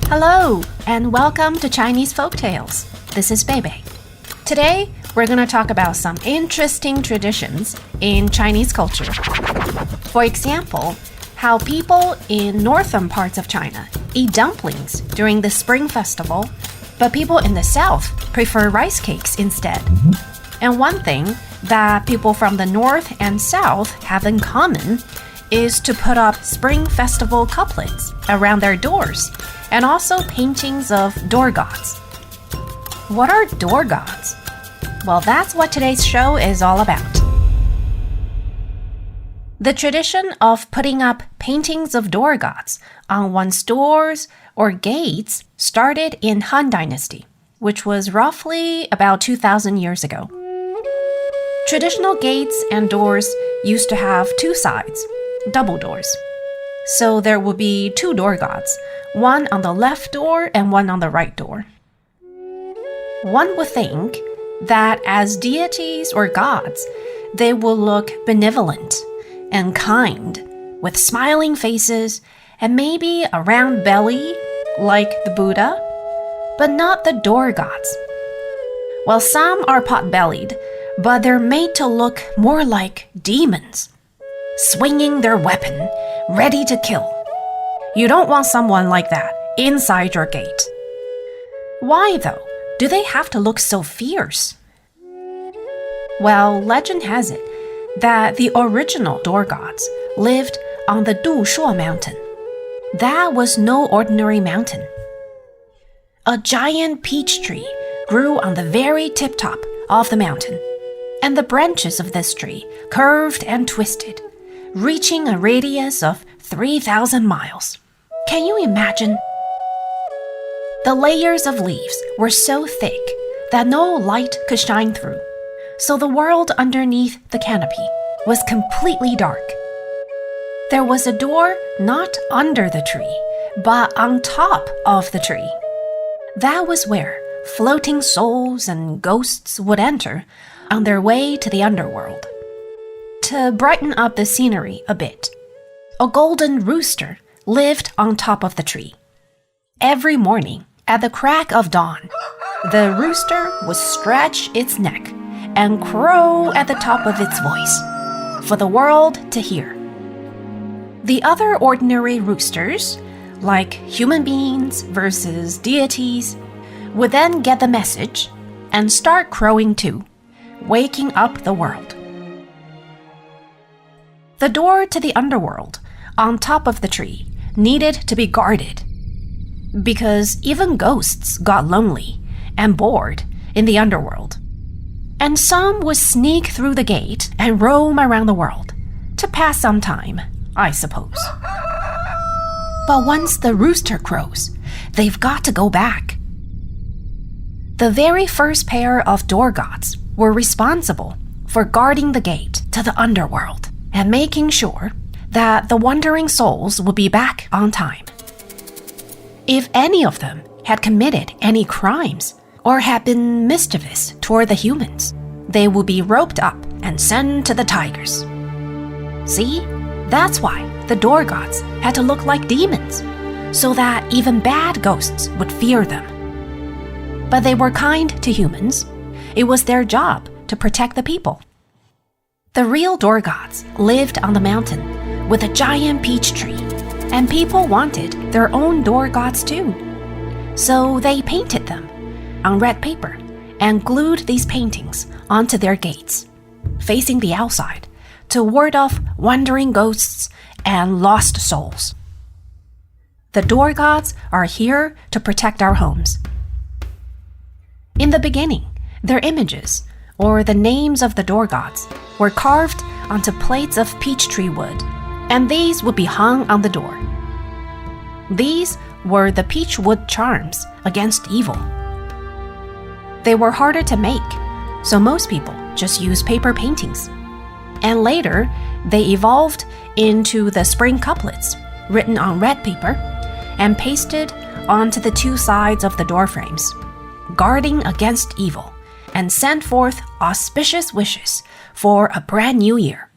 Hello, and welcome to Chinese Folktales. This is Beibei. Today, we're going to talk about some interesting traditions in Chinese culture. For example, how people in northern parts of China eat dumplings during the Spring Festival, but people in the south prefer rice cakes instead. And one thing that people from the north and south have in common is to put up Spring Festival couplets around their doors, and also paintings of door gods. What are door gods? Well, that's what today's show is all about. The tradition of putting up paintings of door gods on one's doors or gates started in Han Dynasty, which was roughly about 2,000 years ago. Traditional gates and doors used to have two sides, double doors. So there would be two door gods, one on the left door and one on the right door. One would think that as deities or gods, they will look benevolent and kind, with smiling faces and maybe a round belly like the Buddha, but not the door gods. Well, some are pot-bellied, but they're made to look more like demons, swinging their weapon, ready to kill. You don't want someone like that inside your gate. Why, though, do they have to look so fierce? Well, legend has it that the original door gods lived on the Dushuo mountain. That was no ordinary mountain. A giant peach tree grew on the very tip-top of the mountain, and the branches of this tree curved and twisted, reaching a radius of 3,000 miles. Can you imagine? The layers of leaves were so thick that no light could shine through, so the world underneath the canopy was completely dark. There was a door not under the tree, but on top of the tree. That was where floating souls and ghosts would enter on their way to the underworld. To brighten up the scenery a bit, a golden rooster lived on top of the tree. Every morning, at the crack of dawn, the rooster would stretch its neck and crow at the top of its voice for the world to hear. The other ordinary roosters, like human beings versus deities, would then get the message and start crowing too, waking up the world. The door to the underworld, on top of the tree, needed to be guarded, because even ghosts got lonely and bored in the underworld, and some would sneak through the gate and roam around the world to pass some time, I suppose. But once the rooster crows, they've got to go back. The very first pair of door gods were responsible for guarding the gate to the underworld and making sure that the wandering souls would be back on time. If any of them had committed any crimes or had been mischievous toward the humans, they would be roped up and sent to the tigers. See, that's why the door gods had to look like demons, so that even bad ghosts would fear them. But they were kind to humans. It was their job to protect the people. The real door gods lived on the mountain with a giant peach tree, and people wanted their own door gods too. So they painted them on red paper and glued these paintings onto their gates, facing the outside, to ward off wandering ghosts and lost souls. The door gods are here to protect our homes. In the beginning, their images, or the names of the door gods, were carved onto plates of peach tree wood, and these would be hung on the door. These were the peach wood charms against evil. They were harder to make, so most people just used paper paintings. And later, they evolved into the spring couplets, written on red paper and pasted onto the two sides of the door frames, guarding against evil and sent forth auspicious wishes for a brand new year.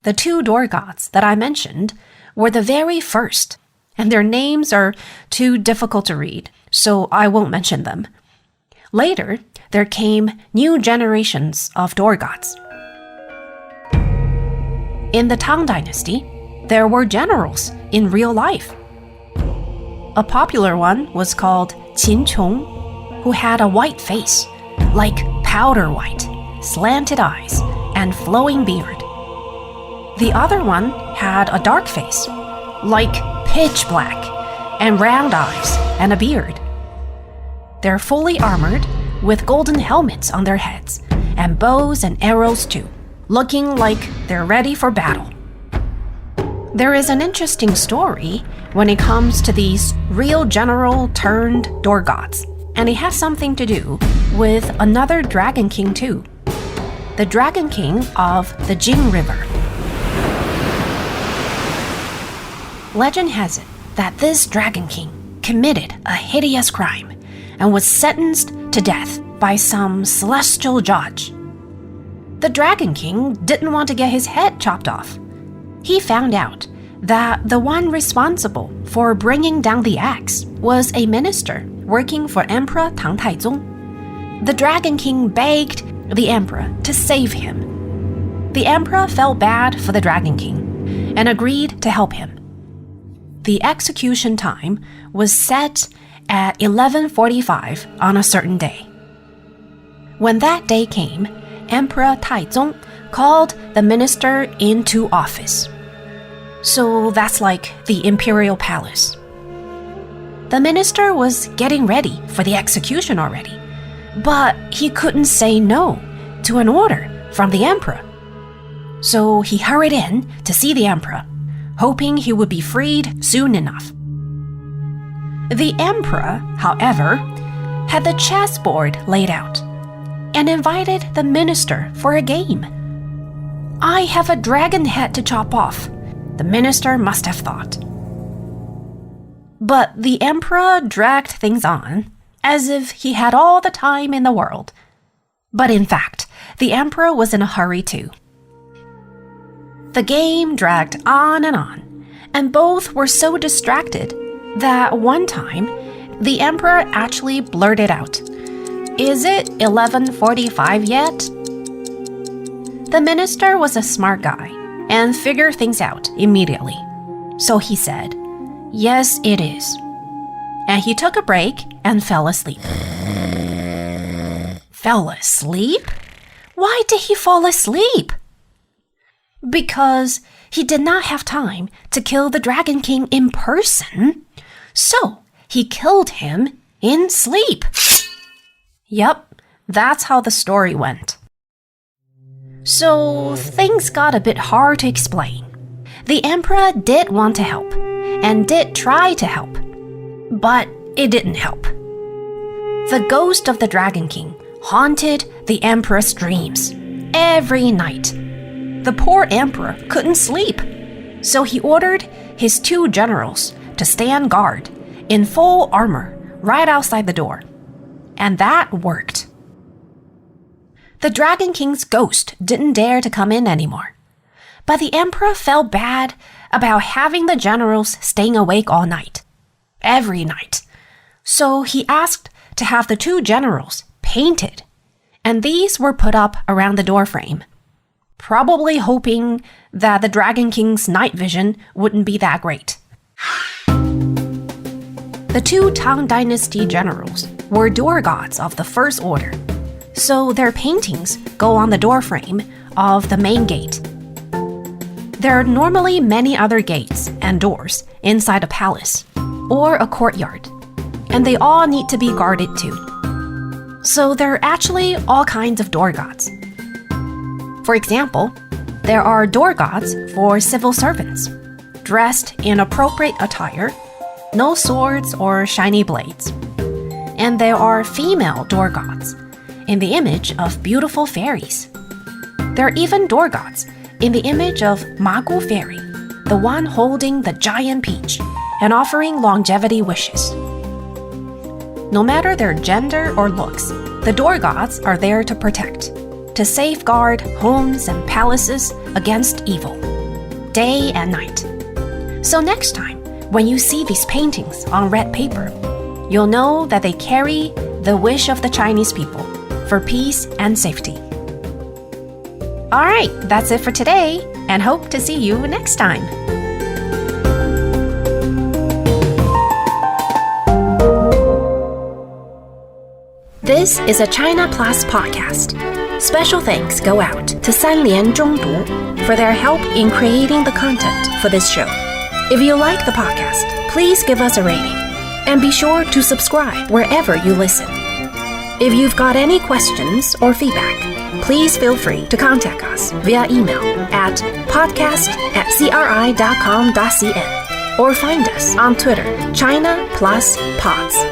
The two door gods that I mentioned were the very first, and their names are too difficult to read, so I won't mention them. Later, there came new generations of door gods. In the Tang Dynasty, there were generals in real life. A popular one was called Qin Chong, who had a white face, like powder white, slanted eyes, and flowing beard. The other one had a dark face, like pitch black, and round eyes and a beard. They're fully armored, with golden helmets on their heads, and bows and arrows too, looking like they're ready for battle. There is an interesting story when it comes to these real general turned door gods, and it has something to do with another dragon king too. The dragon king of the Jing River. Legend has it that this dragon king committed a hideous crime and was sentenced to death by some celestial judge. The dragon king didn't want to get his head chopped off. He found out that the one responsible for bringing down the axe was a minister working for Emperor Tang Taizong. The dragon king begged the emperor to save him. The emperor felt bad for the dragon king and agreed to help him. The execution time was set at 11:45 on a certain day. When that day came, Emperor Taizong called the minister into office. So that's like the imperial palace. The minister was getting ready for the execution already, but he couldn't say no to an order from the emperor. So he hurried in to see the emperor, hoping he would be freed soon enough. The emperor, however, had the chessboard laid out and invited the minister for a game. I have a dragon head to chop off, the minister must have thought. But the emperor dragged things on as if he had all the time in the world. But in fact, the emperor was in a hurry too. The game dragged on, and both were so distracted that one time, the emperor actually blurted out, "Is it 11:45 yet?" The minister was a smart guy and figured things out immediately. So he said, "Yes, it is." And he took a break and fell asleep. Fell asleep? Why did he fall asleep? Because he did not have time to kill the Dragon King in person, so he killed him in sleep. Yep, that's how the story went. So things got a bit hard to explain. The emperor did want to help, and did try to help, but it didn't help. The ghost of the Dragon King haunted the emperor's dreams every night. The poor emperor couldn't sleep, so he ordered his 2 generals to stand guard in full armor right outside the door. And that worked. The Dragon King's ghost didn't dare to come in anymore. But the emperor felt bad about having the generals staying awake all night. Every night. So he asked to have the 2 generals painted. And these were put up around the doorframe, probably hoping that the Dragon King's night vision wouldn't be that great. The 2 Tang Dynasty generals were door gods of the first order, so their paintings go on the doorframe of the main gate. There are normally many other gates and doors inside a palace or a courtyard, and they all need to be guarded too. So there are actually all kinds of door gods. For example, there are door gods for civil servants, dressed in appropriate attire, no swords or shiny blades. And there are female door gods, in the image of beautiful fairies. There are even door gods in the image of Ma Gu Fairy, the one holding the giant peach and offering longevity wishes. No matter their gender or looks, the door gods are there to protect, to safeguard homes and palaces against evil, day and night. So next time, When you see these paintings on red paper, you'll know that they carry the wish of the Chinese people for peace and safety. All right, that's it for today, and hope to see you next time. This is a China Plus podcast. Special thanks go out to Sanlian Zhongdu for their help in creating the content for this show. If you like the podcast, please give us a rating, and be sure to subscribe wherever you listen. If you've got any questions or feedback, please feel free to contact us via email at podcast@cri.com.cn or find us on Twitter, China Plus Pods.